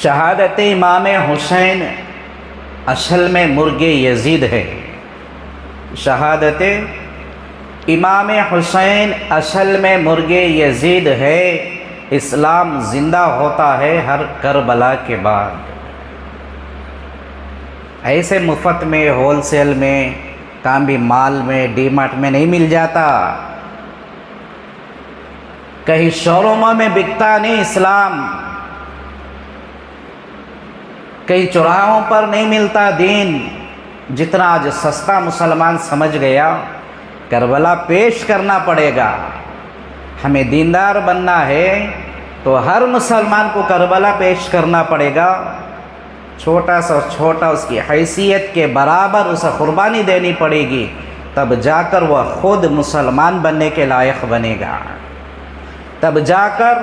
شہادت امام حسین اصل میں مرغ یزید ہے۔ شہادت امام حسین اصل میں مرغ یزید ہے۔ اسلام زندہ ہوتا ہے ہر کربلا کے بعد۔ ایسے مفت میں، ہول سیل میں، کام بھی مال میں، ڈی مارٹ میں نہیں مل جاتا، کہیں شو روموں میں بکتا نہیں اسلام، کئی چوراہوں پر نہیں ملتا دین۔ جتنا آج سستا مسلمان سمجھ گیا، کربلا پیش کرنا پڑے گا۔ ہمیں دیندار بننا ہے تو ہر مسلمان کو کربلا پیش کرنا پڑے گا۔ چھوٹا سا چھوٹا اس کی حیثیت کے برابر اسے قربانی دینی پڑے گی، تب جا کر وہ خود مسلمان بننے کے لائق بنے گا، تب جا کر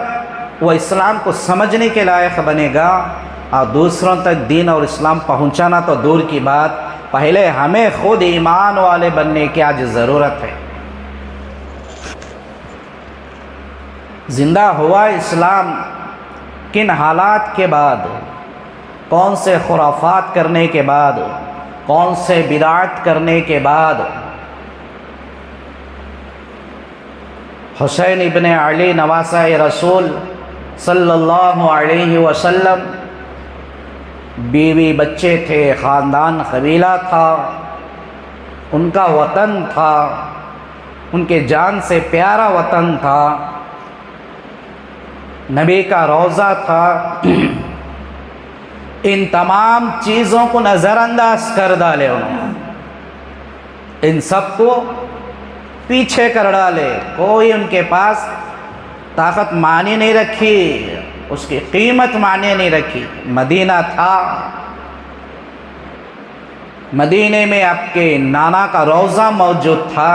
وہ اسلام کو سمجھنے کے لائق بنے گا۔ اور دوسروں تک دین اور اسلام پہنچانا تو دور کی بات، پہلے ہمیں خود ایمان والے بننے کی آج ضرورت ہے۔ زندہ ہوا اسلام کن حالات کے بعد، کون سے خرافات کرنے کے بعد، کون سے بدعات کرنے کے بعد؟ حسین ابن علی نواسہ رسول صلی اللہ علیہ وسلم، بیوی بچے تھے، خاندان قبیلہ تھا، ان کا وطن تھا، ان کے جان سے پیارا وطن تھا، نبی کا روضہ تھا۔ ان تمام چیزوں کو نظر انداز کر ڈالے انہوں نے، ان سب کو پیچھے کر ڈالے۔ کوئی ان کے پاس طاقت مانی نہیں رکھی، اس کی قیمت معنی نہیں رکھی۔ مدینہ تھا، مدینے میں آپ کے نانا کا روضہ موجود تھا۔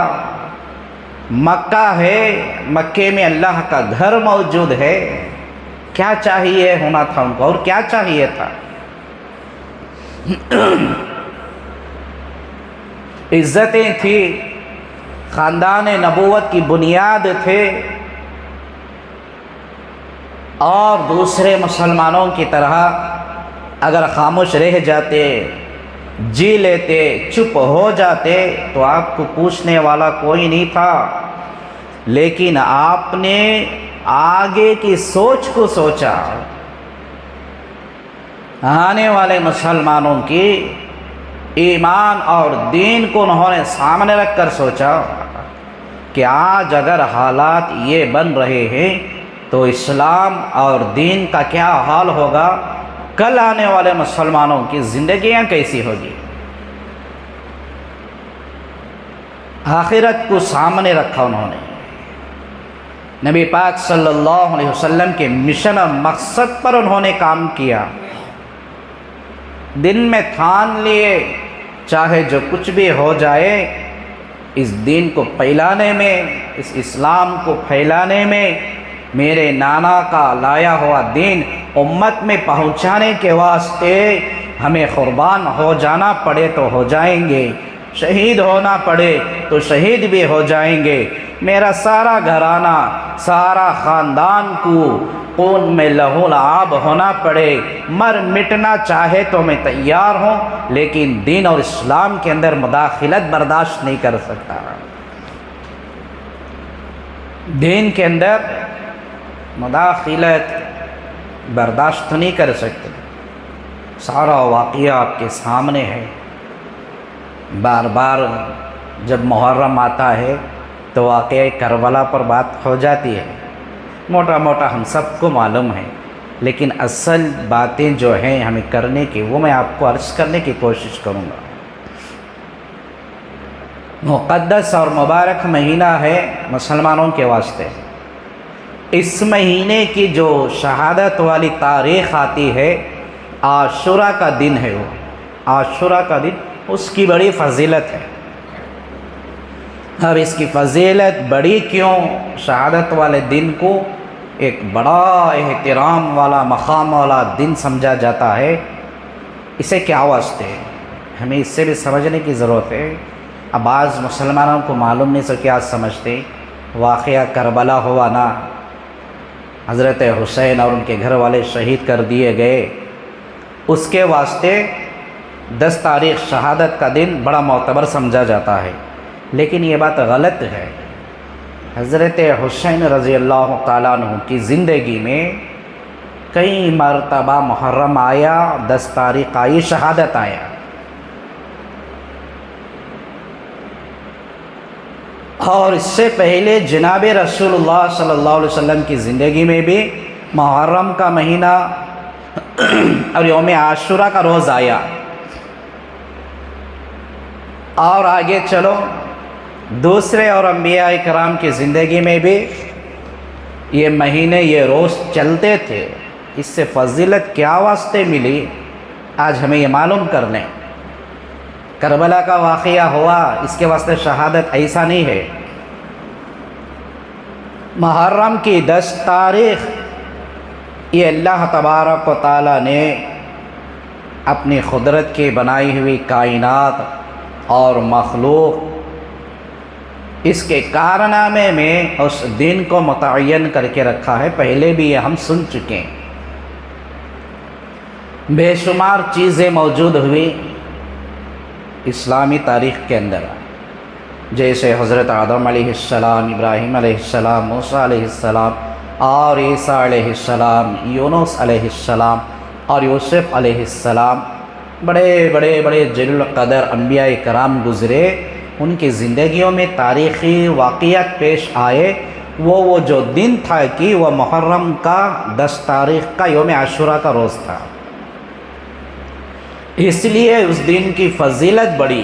مکہ ہے، مکے میں اللہ کا گھر موجود ہے۔ کیا چاہیے ہونا تھا ان کو، اور کیا چاہیے تھا؟ عزتیں تھی، خاندان نبوت کی بنیاد تھے، اور دوسرے مسلمانوں کی طرح اگر خاموش رہ جاتے، جی لیتے، چپ ہو جاتے تو آپ کو پوچھنے والا کوئی نہیں تھا۔ لیکن آپ نے آگے کی سوچ کو سوچا، آنے والے مسلمانوں کی ایمان اور دین کو انہوں نے سامنے رکھ کر سوچا کہ آج اگر حالات یہ بن رہے ہیں تو اسلام اور دین کا کیا حال ہوگا، کل آنے والے مسلمانوں کی زندگیاں کیسی ہوگی۔ آخرت کو سامنے رکھا انہوں نے۔ نبی پاک صلی اللہ علیہ وسلم کے مشن اور مقصد پر انہوں نے کام کیا۔ دن میں ٹھان لیے چاہے جو کچھ بھی ہو جائے، اس دین کو پھیلانے میں، اس اسلام کو پھیلانے میں، میرے نانا کا لایا ہوا دین امت میں پہنچانے کے واسطے ہمیں قربان ہو جانا پڑے تو ہو جائیں گے، شہید ہونا پڑے تو شہید بھی ہو جائیں گے۔ میرا سارا گھرانہ، سارا خاندان کو خون میں لہو لعاب ہونا پڑے، مر مٹنا چاہے تو میں تیار ہوں، لیکن دین اور اسلام کے اندر مداخلت برداشت نہیں کر سکتا۔ دین کے اندر مداخلت برداشت نہیں کر سکتے۔ سارا واقعہ آپ کے سامنے ہے۔ بار بار جب محرم آتا ہے تو واقعہ کربلا پر بات ہو جاتی ہے، موٹا موٹا ہم سب کو معلوم ہے، لیکن اصل باتیں جو ہیں ہمیں کرنے کی، وہ میں آپ کو عرض کرنے کی کوشش کروں گا۔ مقدس اور مبارک مہینہ ہے مسلمانوں کے واسطے۔ اس مہینے کی جو شہادت والی تاریخ آتی ہے، عاشورہ کا دن ہے، وہ عاشورہ کا دن، اس کی بڑی فضیلت ہے۔ اب اس کی فضیلت بڑی کیوں؟ شہادت والے دن کو ایک بڑا احترام والا، مقام والا دن سمجھا جاتا ہے۔ اسے کیا واسطے ہے، ہمیں اس سے بھی سمجھنے کی ضرورت ہے۔ اب بعض مسلمانوں کو معلوم نہیں، سو کیا سمجھتے، واقعہ کربلا ہوا نا، حضرت حسین اور ان کے گھر والے شہید کر دیے گئے، اس کے واسطے 10 تاریخ شہادت کا دن بڑا معتبر سمجھا جاتا ہے، لیکن یہ بات غلط ہے۔ حضرت حسین رضی اللہ تعالیٰ عنہ کی زندگی میں کئی مرتبہ محرم آیا، 10 تاریخ آئی، شہادت آیا۔ اور اس سے پہلے جناب رسول اللہ صلی اللہ علیہ وسلم کی زندگی میں بھی محرم کا مہینہ اور یوم عاشورہ کا روز آیا۔ اور آگے چلو، دوسرے اور انبیاء کرام کی زندگی میں بھی یہ مہینے، یہ روز چلتے تھے۔ اس سے فضیلت کیا واسطے ملی، آج ہمیں یہ معلوم کر لیں۔ کربلا کا واقعہ ہوا، اس کے واسطے شہادت ایسا نہیں ہے۔ محرم کی 10 تاریخ یہ اللہ تبارک و تعالیٰ نے اپنی قدرت کی بنائی ہوئی کائنات اور مخلوق، اس کے کارنامے میں اس دن کو متعین کر کے رکھا ہے۔ پہلے بھی یہ ہم سن چکے ہیں، بے شمار چیزیں موجود ہوئی اسلامی تاریخ کے اندر، جیسے حضرت آدم علیہ السلام، ابراہیم علیہ السلام، موسیٰ علیہ السلام اور عیسیٰ علیہ السلام، یونس علیہ السلام اور یوسف علیہ السلام، بڑے بڑے بڑے جلیل القدر انبیاء کرام گزرے، ان کی زندگیوں میں تاریخی واقعات پیش آئے۔ وہ جو دن تھا کہ وہ محرم کا 10 تاریخ کا یوم عاشورہ کا روز تھا، اس لیے اس دن کی فضیلت بڑی۔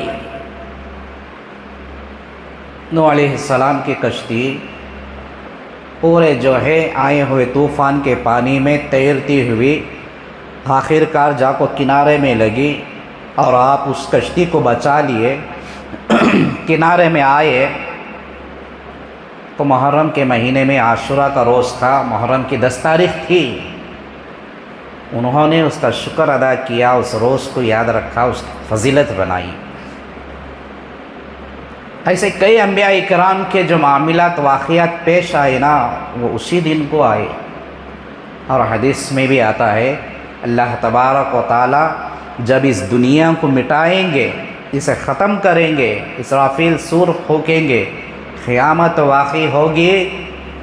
نوح علیہ السلام کی کشتی پورے جو ہے آئے ہوئے طوفان کے پانی میں تیرتی ہوئی آخر کار جا کو کنارے میں لگی، اور آپ اس کشتی کو بچا لیے، کنارے میں آئے تو محرم کے مہینے میں عاشورہ کا روز تھا، محرم کی 10 تاریخ تھی۔ انہوں نے اس کا شکر ادا کیا، اس روز کو یاد رکھا، اس کی فضیلت بنائی۔ ایسے کئی انبیاء کرام کے جو معاملات واقعات پیش آئے نا، وہ اسی دن کو آئے۔ اور حدیث میں بھی آتا ہے، اللہ تبارک و تعالی جب اس دنیا کو مٹائیں گے، اسے ختم کریں گے، اسرافیل سور پھونکیں گے، قیامت واقع ہوگی،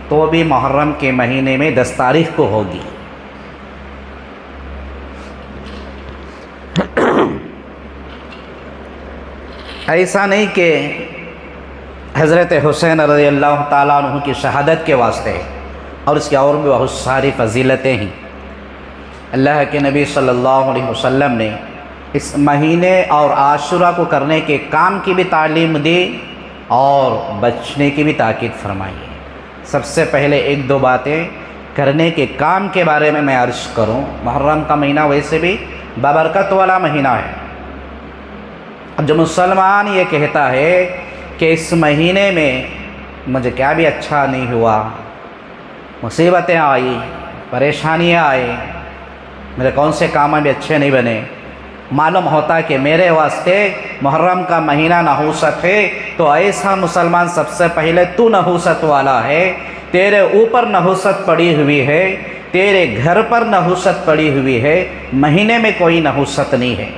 تو بھی محرم کے مہینے میں 10 تاریخ کو ہوگی۔ ایسا نہیں کہ حضرت حسین رضی اللہ تعالیٰ عنہ کی شہادت کے واسطے، اور اس کی اور بھی بہت ساری فضیلتیں ہیں۔ اللہ کے نبی صلی اللہ علیہ وسلم نے اس مہینے اور عاشورہ کو کرنے کے کام کی بھی تعلیم دی اور بچنے کی بھی تاکید فرمائی ہے۔ سب سے پہلے 1-2 باتیں کرنے کے کام کے بارے میں عرض کروں۔ محرم کا مہینہ ویسے بھی بابرکت والا مہینہ ہے۔ اب جو مسلمان یہ کہتا ہے کہ اس مہینے میں مجھے کیا بھی اچھا نہیں ہوا، مصیبتیں آئی، پریشانیاں آئی، میرے کون سے کام بھی اچھے نہیں بنے، معلوم ہوتا کہ میرے واسطے محرم کا مہینہ نحوست ہے، تو ایسا مسلمان سب سے پہلے تو نحوست والا ہے، تیرے اوپر نحوست پڑی ہوئی ہے، تیرے گھر پر نحوست پڑی ہوئی ہے، مہینے میں کوئی نحوست نہیں ہے۔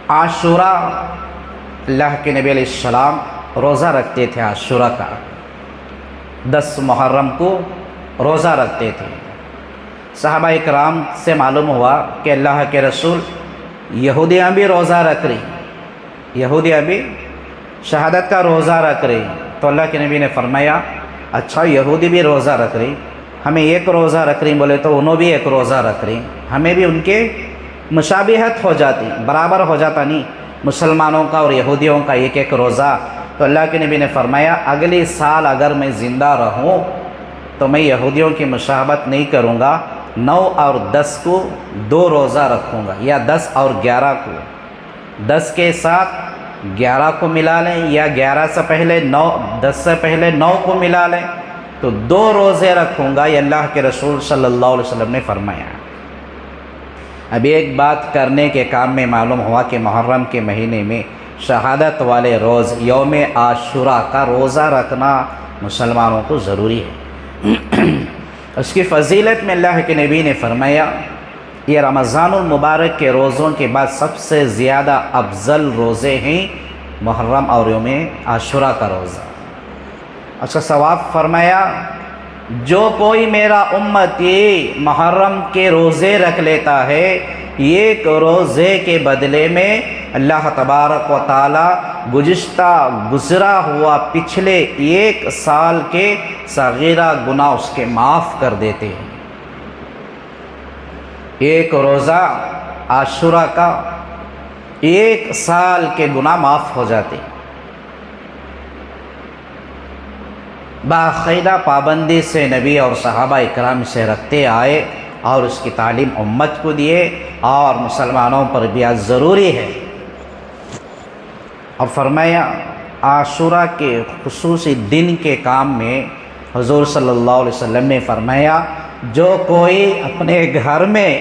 عاشورہ، اللہ کے نبی علیہ السلام روزہ رکھتے تھے عاشورہ کا، 10 محرم کو روزہ رکھتے تھے۔ صحابہ اکرام سے معلوم ہوا کہ اللہ کے رسول یہودیاں بھی روزہ رکھ رہی، یہودیاں بھی شہادت کا روزہ رکھ رہی، تو اللہ کے نبی نے فرمایا اچھا یہودی بھی روزہ رکھ رہی، ہمیں ایک روزہ رکھ رہی، بولے تو انہوں بھی ایک روزہ رکھ رہی، ہمیں بھی ان کے مشابہت ہو جاتی، برابر ہو جاتا نہیں مسلمانوں کا اور یہودیوں کا ایک روزہ۔ تو اللہ کے نبی نے فرمایا اگلی سال اگر میں زندہ رہوں تو میں یہودیوں کی مشابہت نہیں کروں گا، 9 اور 10 کو 2 روزہ رکھوں گا، یا 10 اور 11 کو، 10 کے ساتھ 11 کو ملا لیں، یا 11 سے پہلے 9، 10 سے پہلے 9 کو ملا لیں، تو 2 روزے رکھوں گا، یہ اللہ کے رسول صلی اللہ علیہ وسلم نے فرمایا۔ اب ایک بات کرنے کے کام میں معلوم ہوا کہ محرم کے مہینے میں شہادت والے روز یوم عاشورہ کا روزہ رکھنا مسلمانوں کو ضروری ہے۔ اس کی فضیلت میں اللہ کے نبی نے فرمایا یہ رمضان المبارک کے روزوں کے بعد سب سے زیادہ افضل روزے ہیں محرم اور یوم عاشوراء کا روزہ۔ اس کا ثواب فرمایا جو کوئی میرا امتی محرم کے روزے رکھ لیتا ہے ایک روزے کے بدلے میں اللہ تبارک و تعالی گزرا ہوا پچھلے 1 سال کے صغیرہ گناہ اس کے معاف کر دیتے ہیں۔ ایک روزہ عاشوراء کا 1 سال کے گناہ معاف ہو جاتے ہیں۔ باقاعدہ پابندی سے نبی اور صحابہ اکرام سے رکھتے آئے اور اس کی تعلیم امت کو دیے اور مسلمانوں پر بھی آج ضروری ہے۔ اور فرمایا عاشوراء کے خصوصی دن کے کام میں حضور صلی اللہ علیہ وسلم نے فرمایا جو کوئی اپنے گھر میں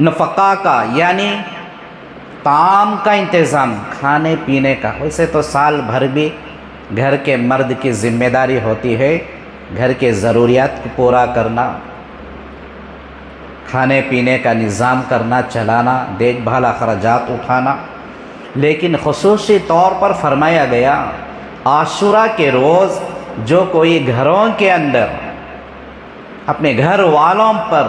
نفقہ کا یعنی طعام کا انتظام کھانے پینے کا، ویسے تو سال بھر بھی گھر کے مرد کی ذمہ داری ہوتی ہے گھر کے ضروریات کو پورا کرنا، کھانے پینے کا نظام کرنا، چلانا، دیکھ بھال اخراجات اٹھانا، لیکن خصوصی طور پر فرمایا گیا عاشوراء کے روز جو کوئی گھروں کے اندر اپنے گھر والوں پر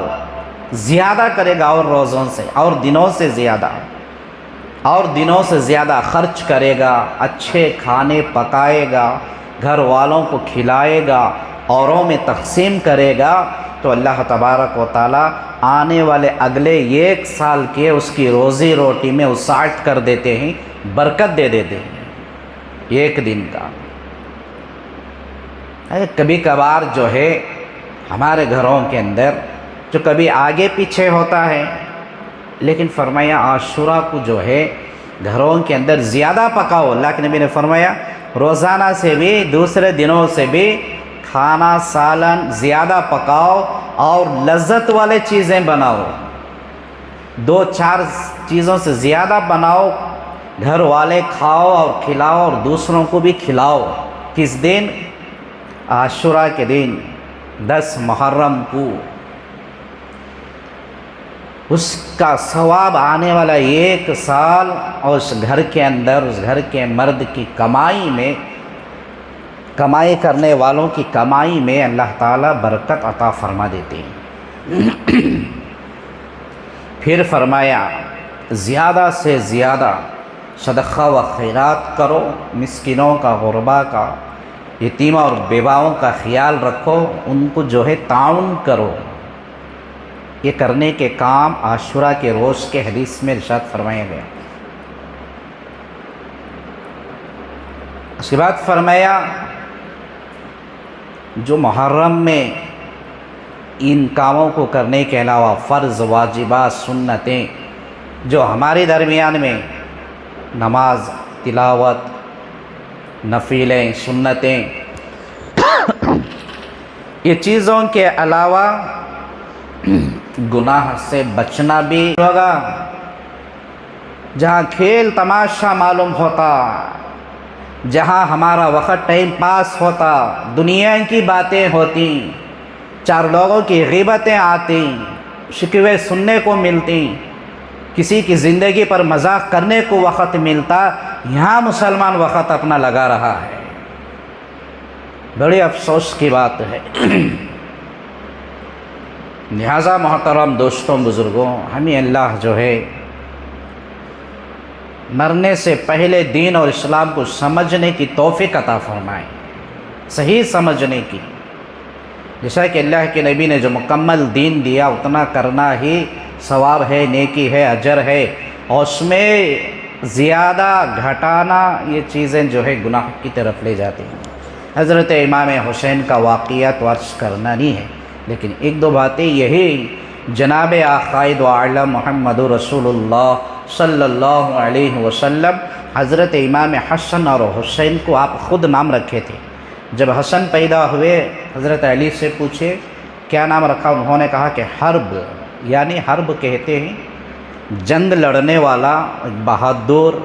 زیادہ کرے گا اور روزوں سے اور دنوں سے زیادہ خرچ کرے گا، اچھے کھانے پکائے گا، گھر والوں کو کھلائے گا، اوروں میں تقسیم کرے گا، تو اللہ تبارک و تعالی آنے والے اگلے 1 سال کے اس کی روزی روٹی میں وسعت کر دیتے ہیں، برکت دے دیتے ہیں 1 دن کا۔ کبھی کبھار جو ہے ہمارے گھروں کے اندر جو کبھی آگے پیچھے ہوتا ہے، لیکن فرمایا عاشوراء کو جو ہے گھروں کے اندر زیادہ پکاؤ۔ اللہ کے نبی نے فرمایا روزانہ سے بھی دوسرے دنوں سے بھی کھانا سالن زیادہ پکاؤ اور لذت والے چیزیں بناؤ، 2-4 چیزوں سے زیادہ بناؤ، گھر والے کھاؤ اور کھلاؤ اور دوسروں کو بھی کھلاؤ۔ کس دن؟ عاشوراء کے دن 10 محرم کو۔ اس کا ثواب آنے والا 1 سال اور اس گھر کے اندر اس گھر کے مرد کی کمائی میں، کمائی کرنے والوں کی کمائی میں اللہ تعالیٰ برکت عطا فرما دیتے ہیں۔ پھر فرمایا زیادہ سے زیادہ صدقہ و خیرات کرو، مسکینوں کا، غربا کا، یتیموں اور بیواؤں کا خیال رکھو، ان کو جو ہے تعاون کرو۔ یہ کرنے کے کام عاشوراء کے روز کے حدیث میں ارشاد فرمایا گیا۔ اس کے بعد فرمایا جو محرم میں ان کاموں کو کرنے کے علاوہ فرض، واجبات، سنتیں جو ہمارے درمیان میں نماز، تلاوت، نفلیں، سنتیں، یہ چیزوں کے علاوہ گناہ سے بچنا بھی ہوگا۔ جہاں کھیل تماشا معلوم ہوتا، جہاں ہمارا وقت ٹائم پاس ہوتا، دنیا کی باتیں ہوتی، 4 لوگوں کی غیبتیں آتی، شکوے سننے کو ملتی، کسی کی زندگی پر مذاق کرنے کو وقت ملتا، یہاں مسلمان وقت اپنا لگا رہا ہے۔ بڑی افسوس کی بات ہے۔ لہذا محترم دوستوں، بزرگوں، ہمیں اللہ جو ہے مرنے سے پہلے دین اور اسلام کو سمجھنے کی توفیق عطا فرمائے، صحیح سمجھنے کی۔ جیسا کہ اللہ کے نبی نے جو مکمل دین دیا اتنا کرنا ہی ثواب ہے، نیکی ہے، اجر ہے، اور اس میں زیادہ گھٹانا یہ چیزیں جو ہے گناہ کی طرف لے جاتی ہیں۔ حضرت امام حسین کا واقعہ تو عرض کرنا نہیں ہے، لیکن 1-2 باتیں یہی جناب عقائد و عالم محمد رسول اللہ صلی اللہ علیہ وسلم حضرت امام حسن اور حسین کو آپ خود نام رکھے تھے۔ جب حسن پیدا ہوئے حضرت علی سے پوچھے کیا نام رکھا، انہوں نے کہا کہ حرب، یعنی حرب کہتے ہیں جنگ لڑنے والا، بہادر،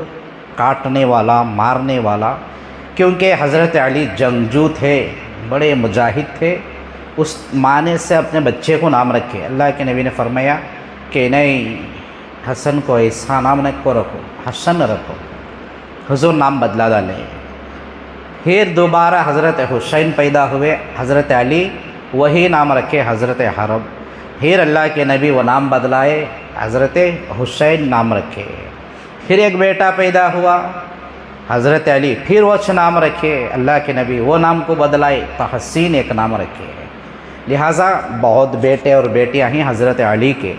کاٹنے والا، مارنے والا، کیونکہ حضرت علی جنگجو تھے، بڑے مجاہد تھے، اس معنی سے اپنے بچے کو نام رکھے۔ اللہ کے نبی نے فرمایا کہ نہیں، حسن کو ایسا نام کو رکھو، حسن رکھو۔ حضور نام بدلا ڈالے۔ پھر دوبارہ حضرت حسین پیدا ہوئے، حضرت علی، وہی نام رکھے حضرت حرب۔ پھر اللہ کے نبی وہ نام بدلائے، حضرت حسین نام رکھے۔ پھر ایک بیٹا پیدا ہوا حضرت علی، پھر وہ نام رکھے اللہ کے نبی، وہ نام کو بدلائے تو حسین ایک نام رکھے۔ لہٰذا بہت بیٹے اور بیٹیاں ہیں حضرت علی کے،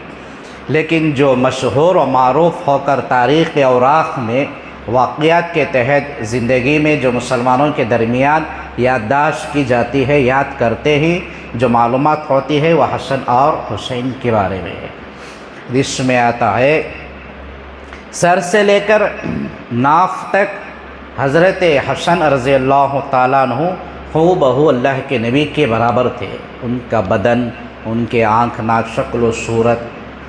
لیکن جو مشہور و معروف ہو کر تاریخ اوراق میں واقعات کے تحت زندگی میں جو مسلمانوں کے درمیان یادداشت کی جاتی ہے، یاد کرتے ہی جو معلومات ہوتی ہے وہ حسن اور حسین کے بارے میں ہے۔ حدیث میں آتا ہے سر سے لے کر ناف تک حضرت حسن رضی اللہ تعالیٰ عنہ ہو بہو اللہ کے نبی کے برابر تھے۔ ان کا بدن، ان کے آنکھ، ناک، شکل و صورت،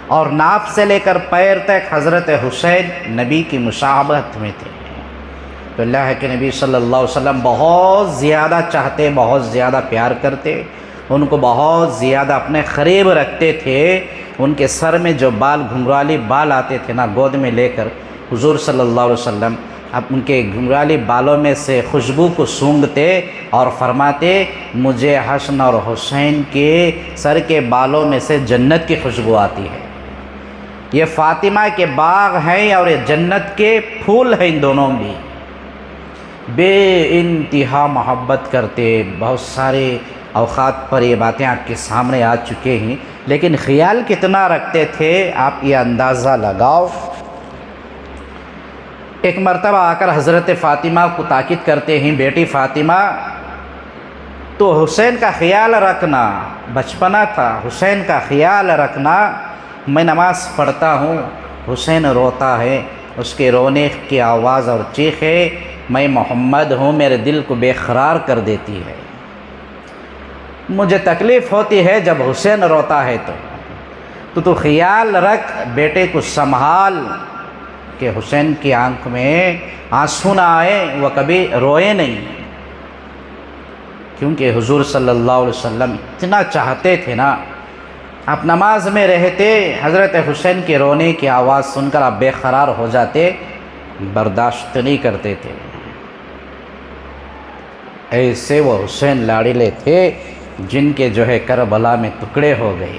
اور ناف سے لے کر پیر تک حضرت حسین نبی کی مشابہت میں تھے۔ تو اللہ کے نبی صلی اللہ علیہ وسلم بہت زیادہ چاہتے، بہت زیادہ پیار کرتے، ان کو بہت زیادہ اپنے قریب رکھتے تھے۔ ان کے سر میں جو بال، گھنگرالی بال آتے تھے نا گود میں لے کر، حضور صلی اللہ علیہ وسلم اب ان کے گھنگرالی بالوں میں سے خوشبو کو سونگھتے اور فرماتے مجھے حسن اور حسین کے سر کے بالوں میں سے جنت کی خوشبو آتی ہے۔ یہ فاطمہ کے باغ ہیں اور یہ جنت کے پھول ہیں، ان دونوں بھی بے انتہا محبت کرتے۔ بہت سارے اوقات پر یہ باتیں آپ کے سامنے آ چکے ہیں، لیکن خیال کتنا رکھتے تھے آپ یہ اندازہ لگاؤ۔ ایک مرتبہ آ کر حضرت فاطمہ کو تاکید کرتے ہیں، بیٹی فاطمہ تو حسین کا خیال رکھنا، بچپنا تھا، حسین کا خیال رکھنا، میں نماز پڑھتا ہوں، حسین روتا ہے، اس کے رونے کی آواز اور چیخیں میں محمد ہوں میرے دل کو بے قرار کر دیتی ہے۔ مجھے تکلیف ہوتی ہے جب حسین روتا ہے تو خیال رکھ، بیٹے کو سنبھال کہ حسین کی آنکھ میں آنسو نہ آئے، وہ کبھی روئے نہیں، کیونکہ حضور صلی اللہ علیہ وسلم اتنا چاہتے تھے نا۔ آپ نماز میں رہتے، حضرت حسین کے رونے کی آواز سن کر آپ بے قرار ہو جاتے، برداشت نہیں کرتے تھے۔ ایسے وہ حسین لاڑلے تھے جن کے جو ہے کربلا میں ٹکڑے ہو گئے۔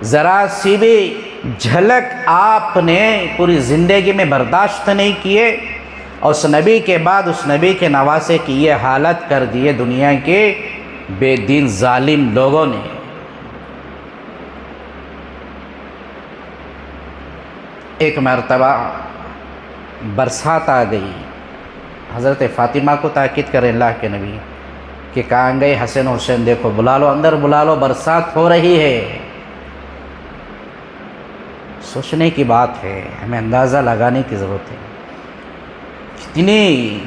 ذرا سی بھی جھلک آپ نے پوری زندگی میں برداشت نہیں کیے، اور اس نبی کے بعد اس نبی کے نواسے کی یہ حالت کر دیے دنیا کے بے دین ظالم لوگوں نے۔ ایک مرتبہ برسات آ گئی، حضرت فاطمہ کو تاکید کرے اللہ کے نبی کہ کہاں گئے حسن حسین، دیکھو بلا لو، اندر بلا لو، برسات ہو رہی ہے۔ سوچنے کی بات ہے، ہمیں اندازہ لگانے کی ضرورت ہے کتنی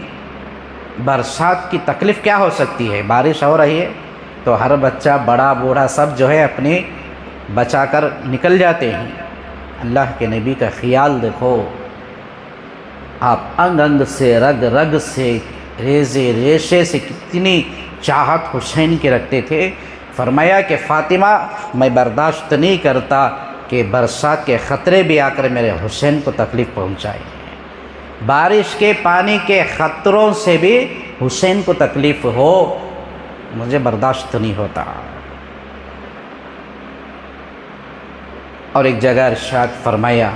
برسات کی تکلیف کیا ہو سکتی ہے۔ بارش ہو رہی ہے تو ہر بچہ، بڑا بوڑھا سب جو ہے اپنی بچا کر نکل جاتے ہیں۔ اللہ کے نبی کا خیال دیکھو، آپ انگ انگ سے، رگ رگ سے، ریزے ریشے سے کتنی چاہت حسین کی رکھتے تھے۔ فرمایا کہ فاطمہ میں برداشت نہیں کرتا کہ برسات کے خطرے بھی آ کر میرے حسین کو تکلیف پہنچائے، بارش کے پانی کے خطروں سے بھی حسین کو تکلیف ہو، مجھے برداشت نہیں ہوتا۔ اور ایک جگہ ارشاد فرمایا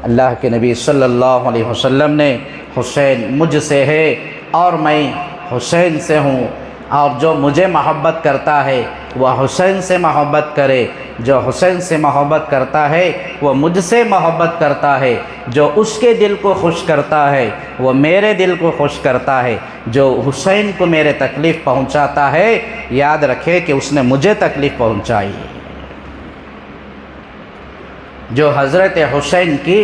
اللہ کے نبی صلی اللہ علیہ وسلم نے، حسین مجھ سے ہے اور میں حسین سے ہوں، اور جو مجھے محبت کرتا ہے وہ حسین سے محبت کرے، جو حسین سے محبت کرتا ہے وہ مجھ سے محبت کرتا ہے، جو اس کے دل کو خوش کرتا ہے وہ میرے دل کو خوش کرتا ہے، جو حسین کو میرے تکلیف پہنچاتا ہے یاد رکھے کہ اس نے مجھے تکلیف پہنچائی۔ جو حضرت حسین کی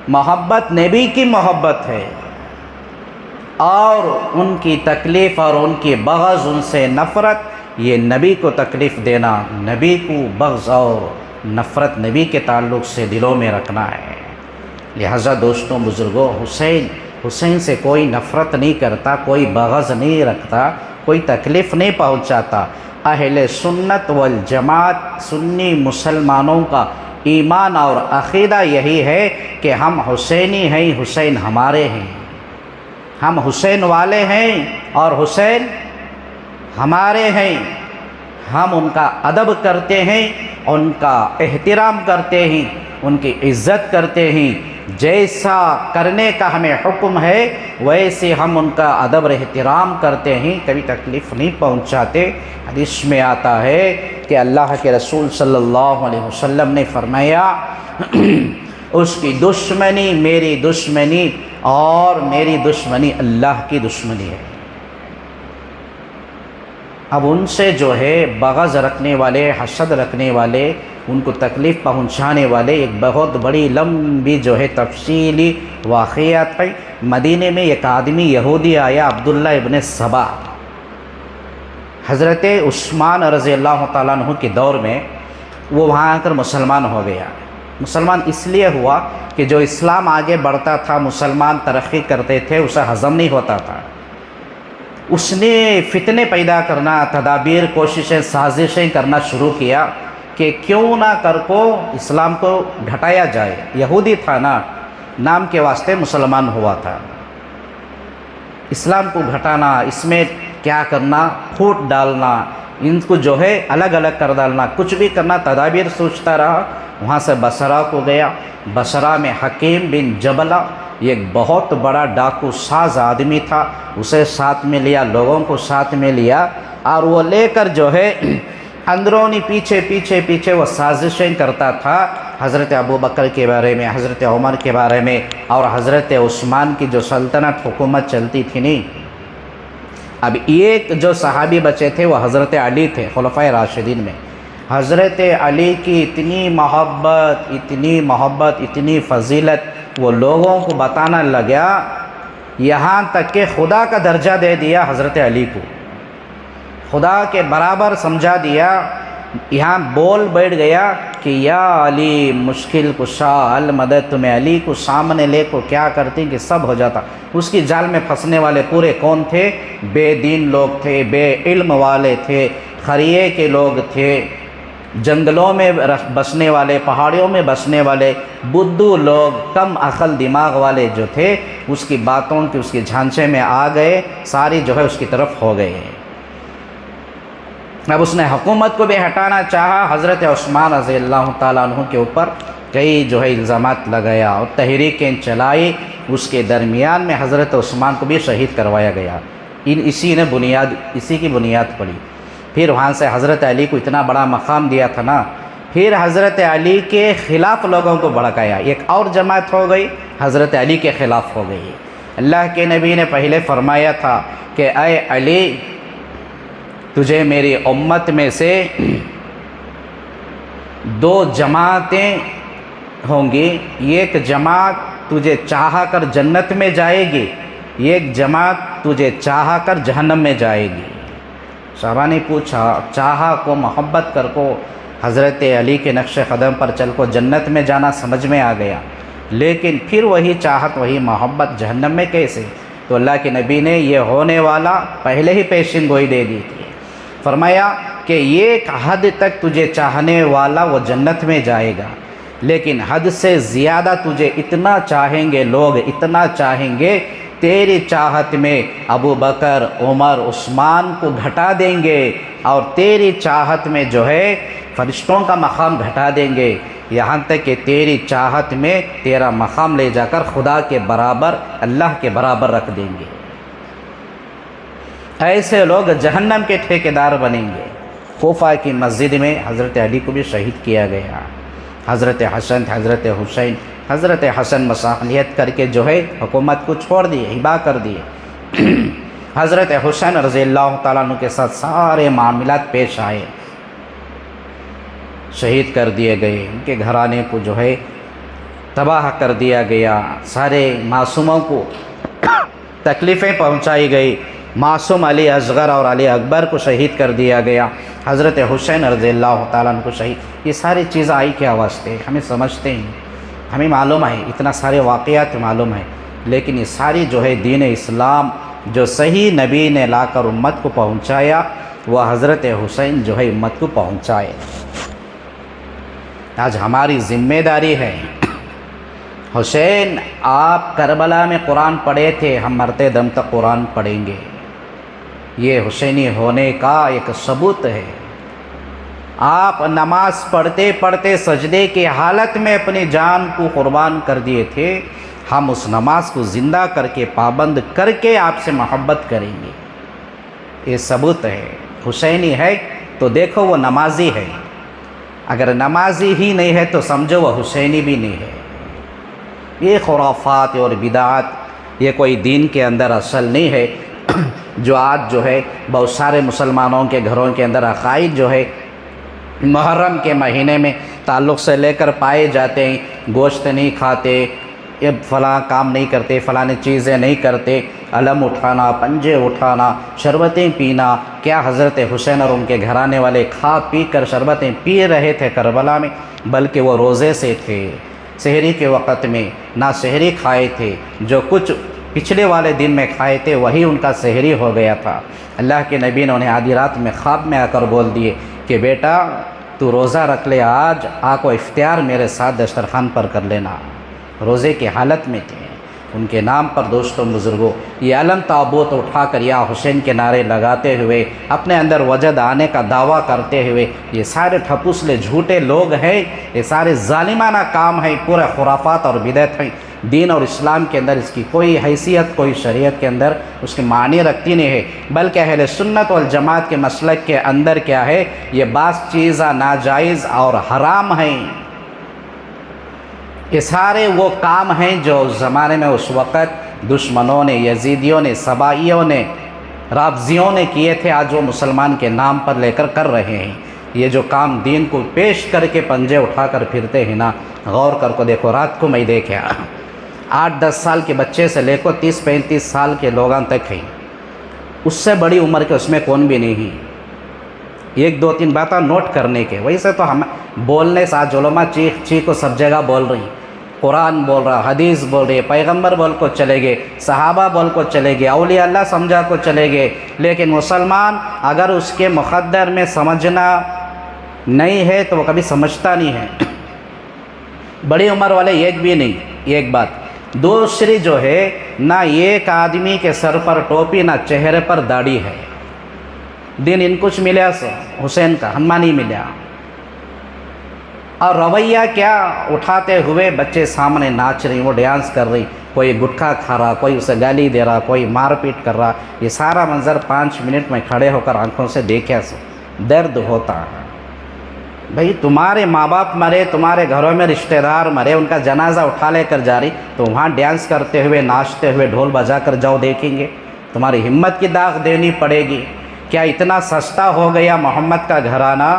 محبت نبی کی محبت ہے، اور ان کی تکلیف اور ان کی بغض، ان سے نفرت، یہ نبی کو تکلیف دینا، نبی کو بغض اور نفرت نبی کے تعلق سے دلوں میں رکھنا ہے۔ لہذا دوستوں، بزرگوں، حسین حسین سے کوئی نفرت نہیں کرتا، کوئی بغض نہیں رکھتا، کوئی تکلیف نہیں پہنچاتا۔ اہل سنت والجماعت سنی مسلمانوں کا ایمان اور عقیدہ یہی ہے کہ ہم حسینی ہیں، حسین ہمارے ہیں، ہم حسین والے ہیں اور حسین ہمارے ہیں۔ ہم ان کا ادب کرتے ہیں، ان کا احترام کرتے ہیں، ان کی عزت کرتے ہیں۔ جیسا کرنے کا ہمیں حکم ہے ویسے ہم ان کا ادب اور احترام کرتے ہیں، کبھی تکلیف نہیں پہنچاتے۔ حدیث میں آتا ہے کہ اللہ کے رسول صلی اللہ علیہ وسلم نے فرمایا اس کی دشمنی میری دشمنی اور میری دشمنی اللہ کی دشمنی ہے۔ اب ان سے جو ہے بغض رکھنے والے، حسد رکھنے والے، ان کو تکلیف پہنچانے والے، ایک بہت بڑی لمبی جو ہے تفصیلی واقعات ہے۔ مدینے میں ایک آدمی یہودی آیا، عبداللہ ابن سبا، حضرت عثمان رضی اللہ تعالیٰ عنہ کے دور میں وہ وہاں آ کر مسلمان ہو گیا۔ مسلمان اس لیے ہوا کہ جو اسلام آگے بڑھتا تھا، مسلمان ترقی کرتے تھے، اسے ہضم نہیں ہوتا تھا۔ اس نے فتنے پیدا کرنا، تدابیر، کوششیں، سازشیں کرنا شروع کیا کہ کیوں نہ کر کو اسلام کو گھٹایا جائے۔ یہودی تھا نا، نام کے واسطے مسلمان ہوا تھا۔ اسلام کو گھٹانا، اس میں کیا کرنا، پھوٹ ڈالنا، ان کو جو ہے الگ الگ کر ڈالنا، کچھ بھی کرنا، تدابیر سوچتا رہا۔ وہاں سے بصرہ کو گیا۔ بصرہ میں حکیم بن جبلہ ایک بہت بڑا ڈاکو ساز آدمی تھا، اسے ساتھ میں لیا، لوگوں کو ساتھ میں لیا، اور وہ لے کر جو ہے اندرونی پیچھے وہ سازشیں کرتا تھا حضرت ابو بکر کے بارے میں، حضرت عمر کے بارے میں، اور حضرت عثمان کی جو سلطنت حکومت چلتی تھی نہیں۔ اب ایک جو صحابی بچے تھے وہ حضرت علی تھے، خلفائے راشدین میں۔ حضرت علی کی اتنی محبت، اتنی فضیلت وہ لوگوں کو بتانا لگا، یہاں تک کہ خدا کا درجہ دے دیا حضرت علی کو، خدا کے برابر سمجھا دیا۔ یہاں بول بیٹھ گیا کہ یا علی مشکل کشا المدد، تمہیں علی کو سامنے لے کو کیا کرتی کہ سب ہو جاتا۔ اس کی جال میں پھنسنے والے پورے کون تھے؟ بے دین لوگ تھے، بے علم والے تھے، خریے کے لوگ تھے، جنگلوں میں بسنے والے، پہاڑیوں میں بسنے والے، بدھو لوگ، کم عقل دماغ والے جو تھے، اس کی باتوں کی، اس کی جھانچے میں آ گئے، ساری جو ہے اس کی طرف ہو گئے۔ اب اس نے حکومت کو بھی ہٹانا چاہا، حضرت عثمان رضی اللہ تعالیٰ عنہ کے اوپر کئی جو ہے الزامات لگایا اور تحریکیں چلائی۔ اس کے درمیان میں حضرت عثمان کو بھی شہید کروایا گیا۔ اسی کی بنیاد پڑی۔ پھر وہاں سے حضرت علی کو اتنا بڑا مقام دیا تھا نا، پھر حضرت علی کے خلاف لوگوں کو بھڑکایا، ایک اور جماعت ہو گئی، حضرت علی کے خلاف ہو گئی۔ اللہ کے نبی نے پہلے فرمایا تھا کہ اے علی، تجھے میری امت میں سے دو جماعتیں ہوں گی، ایک جماعت تجھے چاہا کر جنت میں جائے گی، ایک جماعت تجھے چاہا کر جہنم میں جائے گی۔ صحابہ نے پوچھا، چاہا کو محبت کر کو حضرت علی کے نقش قدم پر چل کو جنت میں جانا سمجھ میں آ گیا، لیکن پھر وہی چاہت وہی محبت جہنم میں کیسے؟ تو اللہ کے نبی نے یہ ہونے والا پہلے ہی پیشن گوئی دے دی تھی۔ فرمایا کہ ایک حد تک تجھے چاہنے والا وہ جنت میں جائے گا، لیکن حد سے زیادہ تجھے اتنا چاہیں گے لوگ، اتنا چاہیں گے، تیری چاہت میں ابو بکر، عمر، عثمان کو گھٹا دیں گے، اور تیری چاہت میں جو ہے فرشتوں کا مقام گھٹا دیں گے، یہاں تک کہ تیری چاہت میں تیرا مقام لے جا کر خدا کے برابر، اللہ کے برابر رکھ دیں گے۔ ایسے لوگ جہنم کے ٹھیکیدار بنیں گے۔ کوفہ کی مسجد میں حضرت علی کو بھی شہید کیا گیا۔ حضرت حسن، حضرت حسین، حضرت حسن مساحلیت کر کے جو ہے حکومت کو چھوڑ دیے، ہبا کر دیے۔ حضرت حسین رضی اللہ تعالیٰ عنہ کے ساتھ سارے معاملات پیش آئے، شہید کر دیے گئے، ان کے گھرانے کو جو ہے تباہ کر دیا گیا، سارے معصوموں کو تکلیفیں پہنچائی گئی۔ معصوم علی اصغر اور علی اکبر کو شہید کر دیا گیا، حضرت حسین رضی اللہ تعالیٰ عنہ کو شہید۔ یہ ساری چیزیں آئی کیا واسطے؟ ہمیں سمجھتے ہیں، ہمیں معلوم ہے، اتنا سارے واقعات معلوم ہے، لیکن یہ ساری جو ہے دین اسلام جو صحیح نبی نے لا کر امت کو پہنچایا وہ حضرت حسین جو ہے امت کو پہنچائے۔ آج ہماری ذمہ داری ہے، حسین آپ کربلا میں قرآن پڑھے تھے، ہم مرتے دم تک قرآن پڑھیں گے، یہ حسینی ہونے کا ایک ثبوت ہے۔ آپ نماز پڑھتے پڑھتے سجدے کی حالت میں اپنی جان کو قربان کر دیے تھے، ہم اس نماز کو زندہ کر کے پابند کر کے آپ سے محبت کریں گے، یہ ثبوت ہے۔ حسینی ہے تو دیکھو وہ نمازی ہے، اگر نمازی ہی نہیں ہے تو سمجھو وہ حسینی بھی نہیں ہے۔ یہ خرافات اور بدعات یہ کوئی دین کے اندر اصل نہیں ہے، جو آج جو ہے بہت سارے مسلمانوں کے گھروں کے اندر عقائد جو ہے محرم کے مہینے میں تعلق سے لے کر پائے جاتے ہیں، گوشت نہیں کھاتے، یہ فلاں کام نہیں کرتے، فلاں چیزیں نہیں کرتے، علم اٹھانا، پنجے اٹھانا، شربتیں پینا۔ کیا حضرت حسین اور ان کے گھرانے والے کھا پی کر شربتیں پی رہے تھے کربلا میں؟ بلکہ وہ روزے سے تھے، سحری کے وقت میں نہ سحری کھائے تھے، جو کچھ پچھلے والے دن میں کھائے تھے وہی ان کا سحری ہو گیا تھا۔ اللہ کے نبی نے انہیں آدھی رات میں خواب میں آ کر بول دیے کہ بیٹا تو روزہ رکھ لے، آج کو افطار میرے ساتھ دسترخوان پر کر لینا۔ روزے کی حالت میں تھے۔ ان کے نام پر دوستوں بزرگوں یہ علم تابوت اٹھا کر یا حسین کے نعرے لگاتے ہوئے اپنے اندر وجد آنے کا دعویٰ کرتے ہوئے یہ سارے ٹھپوسلے جھوٹے لوگ ہیں، یہ سارے ظالمانہ کام ہیں، پورے خرافات اور بدعت ہیں۔ دین اور اسلام کے اندر اس کی کوئی حیثیت، کوئی شریعت کے اندر اس کی معنی رکھتی نہیں ہے، بلکہ اہل سنت والجماعت کے مسلک کے اندر کیا ہے، یہ بعض چیزیں ناجائز اور حرام ہیں۔ یہ سارے وہ کام ہیں جو اس زمانے میں اس وقت دشمنوں نے، یزیدیوں نے، سبائیوں نے، رافضیوں نے کیے تھے، آج وہ مسلمان کے نام پر لے کر رہے ہیں۔ یہ جو کام دین کو پیش کر کے پنجے اٹھا کر پھرتے ہیں نا، غور کر کو دیکھو۔ رات کو میں دیکھا 8-10 سال کے بچے سے لے کر 30-35 سال کے لوگوں تک ہیں، اس سے بڑی عمر کے اس میں کون بھی نہیں ہے۔ 1-2-3 باتیں نوٹ کرنے کے، ویسے تو ہم بولنے سے آج علماء چیخ کو سب جگہ بول رہی، قرآن بول رہا، حدیث بول رہی، پیغمبر بول کو چلے گئے، صحابہ بول کو چلے گئے، اولیاء اللہ سمجھا کو چلے گئے، لیکن مسلمان اگر اس کے مقدر میں سمجھنا نہیں ہے تو وہ کبھی سمجھتا نہیں ہے۔ بڑی عمر والے ایک بھی نہیں، ایک بات۔ دوسری جو ہے، نہ ایک آدمی کے سر پر ٹوپی، نہ چہرے پر داڑھی ہے۔ دین ان کچھ ملیا سو حسین کا، ہمیں نہیں ملیا۔ اور رویہ کیا، اٹھاتے ہوئے بچے سامنے ناچ رہی، وہ ڈانس کر رہی، کوئی گٹکھا کھا رہا، کوئی اسے گالی دے رہا، کوئی مار پیٹ کر رہا۔ یہ سارا منظر 5 منٹ میں کھڑے ہو کر آنکھوں سے دیکھا سو درد ہوتا ہے۔ بھئی تمہارے ماں باپ مرے، تمہارے گھروں میں رشتہ دار مرے، ان کا جنازہ اٹھا لے کر جا رہی، تو وہاں ڈانس کرتے ہوئے، ناچتے ہوئے، ڈھول بجا کر جاؤ دیکھیں گے؟ تمہاری ہمت کی داغ دینی پڑے گی۔ کیا اتنا سستا ہو گیا محمد کا گھرانہ؟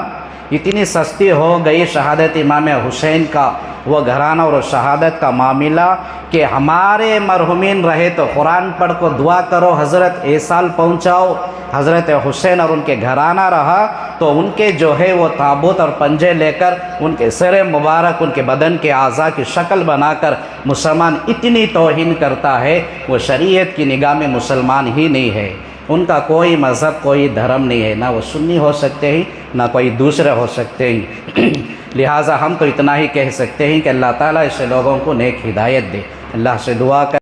اتنی سستی ہو گئی شہادت امام حسین کا وہ گھرانہ اور شہادت کا معاملہ کہ ہمارے مرحومین رہے تو قرآن پڑھ کو دعا کرو، حضرت ایصال پہنچاؤ۔ حضرت حسین اور ان کے گھرانہ رہا تو ان کے جو ہے وہ تابوت اور پنجے لے کر ان کے سر مبارک، ان کے بدن کے اعضاء کی شکل بنا کر مسلمان اتنی توہین کرتا ہے، وہ شریعت کی نگاہ میں مسلمان ہی نہیں ہے۔ ان کا کوئی مذہب، کوئی دھرم نہیں ہے، نہ وہ سنی ہو سکتے ہیں، نہ کوئی دوسرے ہو سکتے ہیں۔ لہٰذا ہم تو اتنا ہی کہہ سکتے ہیں کہ اللہ تعالیٰ ایسے لوگوں کو نیک ہدایت دے۔ اللہ سے دعا کر